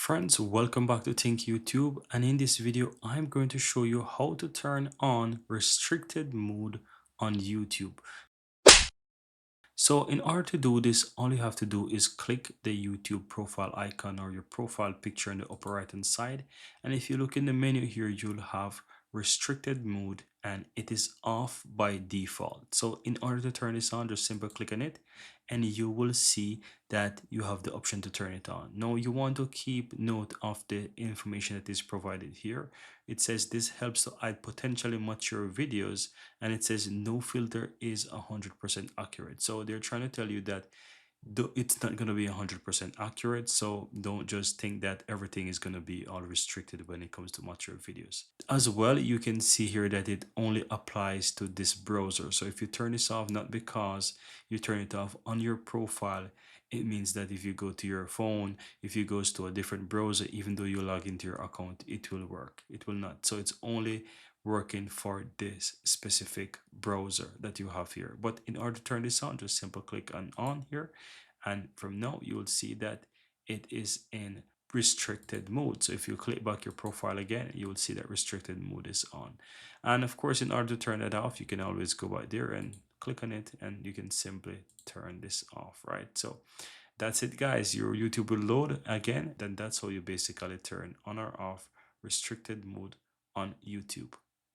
Friends, welcome back to Think YouTube, and in this video I'm going to show you how to turn on restricted mode on YouTube. So in order to do this, all you have to do is click the YouTube profile icon or your profile picture in the upper right hand side, and if you look in the menu here, you'll have restricted mode and it is off by default. So in order to turn this on, just simply click on it and you will see that you have the option to turn it on. Now you want to keep note of the information that is provided here. It says this helps to hide potentially mature videos, and it says no filter is 100% accurate. So they're trying to tell you that it's not going to be 100% accurate, so don't just think that everything is going to be all restricted when it comes to mature videos. As well, you can see here that it only applies to this browser. So if you turn this off, not because you turn it off on your profile, it means that if you go to your phone, if you goes to a different browser, even though you log into your account, it will work. It will not. So it's only working for this specific browser that you have here. But in order to turn this on, just simply click on here, and from now you will see that it is in restricted mode. So if you click back your profile again, you will see that restricted mode is on. And of course, in order to turn that off, you can always go back there and click on it and you can simply turn this off, right? So that's it, guys. Your YouTube will load again. Then that's how you basically turn on or off restricted mode on YouTube.